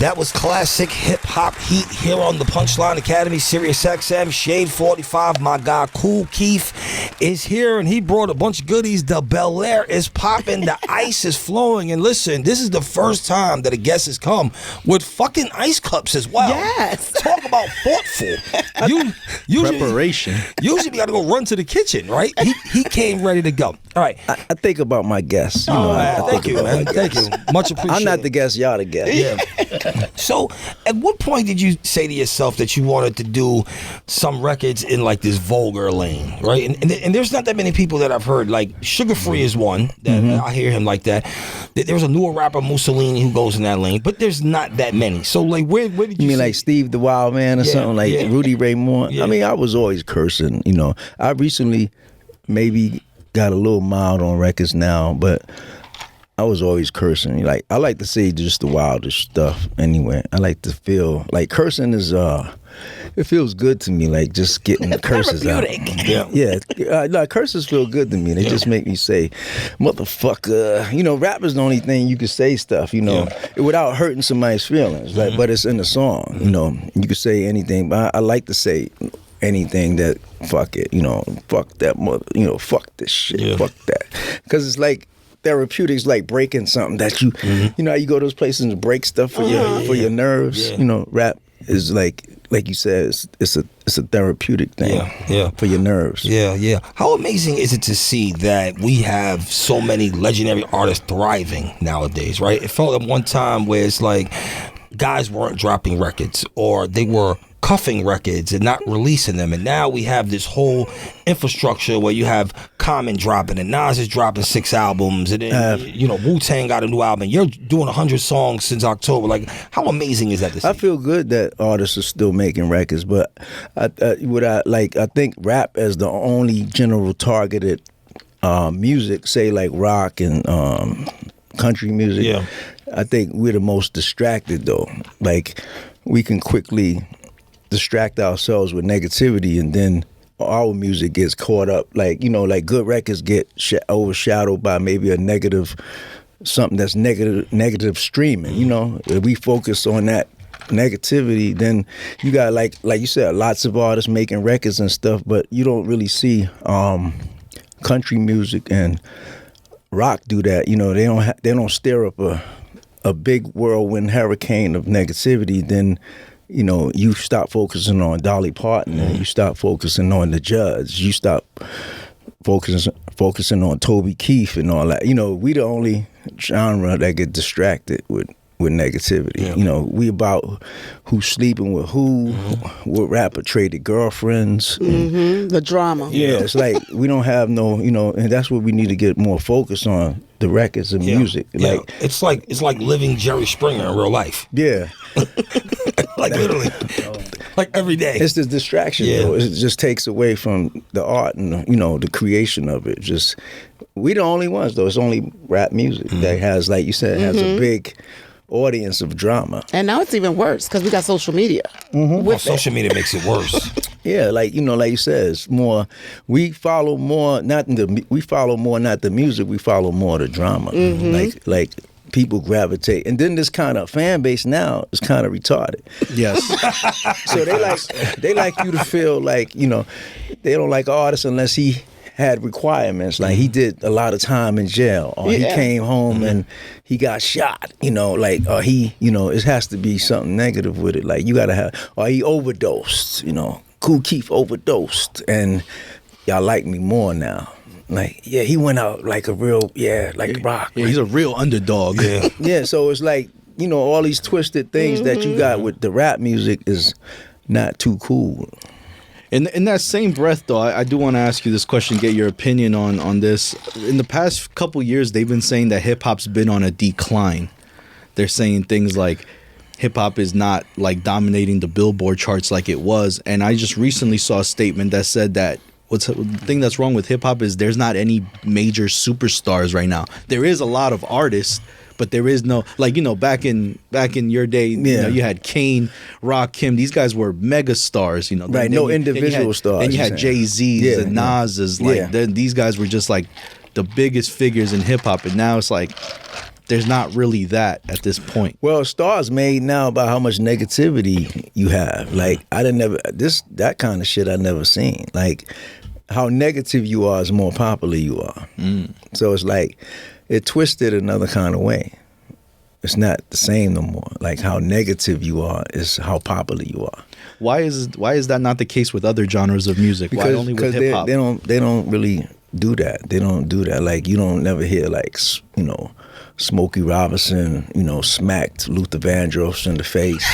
That was classic hip-hop heat here on the Punchline Academy, SiriusXM, Shade 45. My guy, Kool Keith, is here, and he brought a bunch of goodies. The Bel Air is popping. The ice is flowing. And listen, this is the first time that a guest has come with fucking ice cups as well. Yes. Talk about thoughtful. Preparation. Usually we got to go run to the kitchen, right? He came ready to go. All right. I think about my guests. Thank you, man. Thank you. Much appreciated. I'm not the guest, y'all the guest. Yeah. So, at what point did you say to yourself that you wanted to do some records in like this vulgar lane, right? And there's not that many people that I've heard. Like Sugar Free is one that I hear him like that. There's a newer rapper, Mussolini, who goes in that lane, but there's not that many. So, like, where did you? You mean like Steve the Wild Man or something like Rudy Ray Moore? Yeah. I mean, I was always cursing. I recently maybe got a little mild on records now, but I was always cursing. Like, I like to say just the wildest stuff anyway. I like to feel like cursing is it feels good to me, like just getting the curses out. Yeah, curses feel good to me. They just make me say, motherfucker. Rap is the only thing you can say stuff, without hurting somebody's feelings. Like, but it's in the song, you can say anything. But I like to say anything that fuck it, fuck that mother, fuck this shit, fuck that. Because it's like, therapeutics, like breaking something that you, how you go to those places and break stuff for your nerves. Yeah. Rap is like you said, it's a therapeutic thing. For your nerves. Yeah. How amazing is it to see that we have so many legendary artists thriving nowadays, right? It felt at one time where it's like guys weren't dropping records, or they were cuffing records and not releasing them, and now we have this whole infrastructure where you have Common dropping and Nas is dropping 6 albums, and then Wu-Tang got a new album. You're doing 100 songs since October. Like, how amazing is that to see? I feel good that artists are still making records, but I think rap as the only general targeted music, say like rock and country music. Yeah. I think we're the most distracted though. Like, we can quickly distract ourselves with negativity, and then our music gets caught up. Like, like good records get overshadowed by maybe a negative, something that's negative streaming. If we focus on that negativity, then you got like you said, lots of artists making records and stuff, but you don't really see country music and rock do that. They don't stir up a big whirlwind hurricane of negativity. Then you stop focusing on Dolly Parton, and you stop focusing on the Judds. You stop focusing on Toby Keith and all that. We the only genre that get distracted with negativity. Yeah. We about who's sleeping with who, what rapper traded girlfriends. The drama. Yeah, it's like we don't have no, and that's what we need to get more focused on, the records and music. Yeah. It's like living Jerry Springer in real life. Yeah. Like literally. Like every day. It's the distraction though. It just takes away from the art and the creation of it. Just we the only ones though. It's only rap music that has, like you said, has a big audience of drama. And now it's even worse because we got social media. Social media makes it worse. Yeah, like like you said, it's more. We follow more not the music. We follow more the drama. Like people gravitate, and then this kind of fan base now is kind of retarded. Yes. So they like you to feel like they don't like artists unless he had requirements, like he did a lot of time in jail, or he came home and he got shot, or he, it has to be something negative with it. Like you gotta have, or he overdosed, Kool Keith overdosed, and y'all like me more now. Like, he went out like a real, rock. Yeah, he's a real underdog. Yeah. Yeah, so it's like, all these twisted things that you got with the rap music is not too cool. In that same breath, though, I do want to ask you this question, get your opinion on this. In the past couple years, they've been saying that hip-hop's been on a decline. They're saying things like hip-hop is not like dominating the Billboard charts like it was. And I just recently saw a statement that said that the thing that's wrong with hip-hop is there's not any major superstars right now. There is a lot of artists, but there is no, like, back in your day, you had Kane, Rakim. These guys were mega stars, Right, no individual stars. And you had Jay-Z's and Nas's. These guys were just like the biggest figures in hip-hop. And now it's like there's not really that at this point. Well, stars made now about how much negativity you have. Like that kind of shit I never seen. Like how negative you are is more popular you are. So it's like it twisted another kind of way. It's not the same no more. Like how negative you are is how popular you are. Why is that not the case with other genres of music? Why only with hip hop? They don't really do that. They don't do that. Like you don't never hear like Smokey Robinson, smacked Luther Vandross in the face.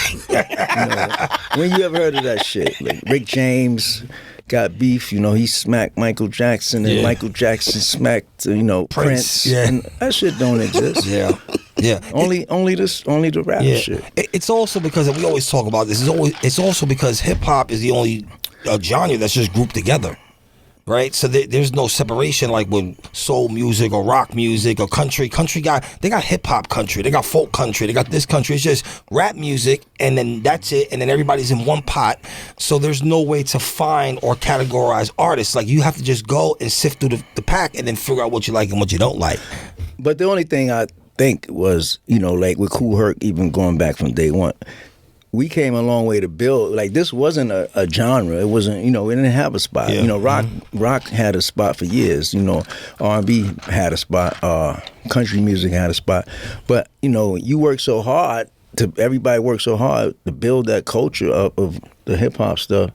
When you ever heard of that shit? Like Rick James got beef, he smacked Michael Jackson and Michael Jackson smacked, Prince. Yeah. And that shit don't exist. Yeah. Only the rap shit. It's also because, and we always talk about this, it's also because hip hop is the only genre that's just grouped together. Right, so there's no separation like with soul music or rock music or country. They got hip hop country, they got folk country, they got this country. It's just rap music, and then that's it. And then everybody's in one pot. So there's no way to find or categorize artists. Like you have to just go and sift through the pack and then figure out what you like and what you don't like. But the only thing I think was, like with Kool Herc, even going back from day one, we came a long way to build. Like this wasn't a genre. It wasn't, it didn't have a spot. Rock had a spot for years. R&B had a spot. Country music had a spot. But you work so hard everybody worked so hard to build that culture up of the hip hop stuff.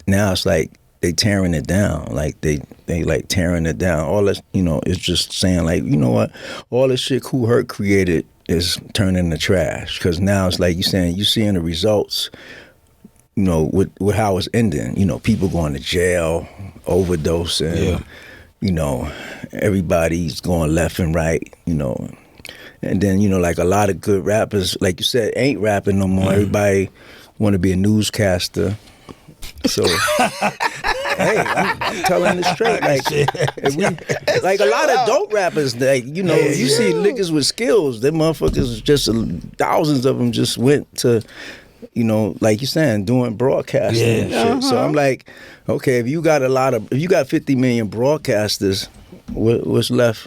Now it's like they tearing it down. Like they like tearing it down. All this, it's just saying like, you know what? All this shit Kool Herc created is turning to trash, because now it's like you're seeing the results, with how it's ending. People going to jail, overdosing. Everybody's going left and right. And then like a lot of good rappers, like you said, ain't rapping no more. Everybody want to be a newscaster. So. Hey, I'm telling it straight. Like a lot of dope rappers, like you see niggas with skills. Them motherfuckers, just thousands of them, just went to, like you're saying, doing broadcasting and shit. So I'm like, okay, if you got 50 million broadcasters, what's left?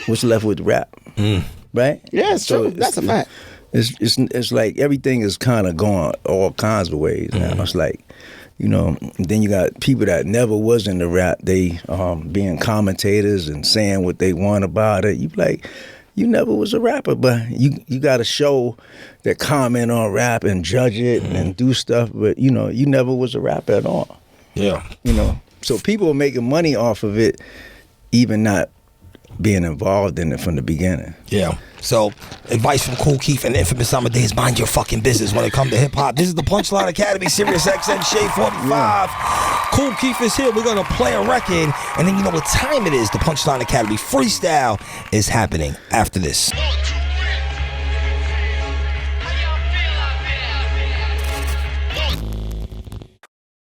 What's left with rap? Right? Yeah, it's true. That's a fact. It's like everything is kind of going all kinds of ways now. It's like. Then you got people that never was in the rap, they being commentators and saying what they want about it. You be like, you never was a rapper, but you got a show that comment on rap and judge it and do stuff, but you never was a rapper at all. Yeah. So people are making money off of it, even not being involved in it from the beginning. Yeah. So, advice from Kool Keith and Inphamus Amadeuz: mind your fucking business when it comes to hip hop. This is the Punchline Academy, SiriusXM Shade 45. Yeah. Kool Keith is here. We're gonna play a record, and then you know what time it is. The Punchline Academy freestyle is happening after this.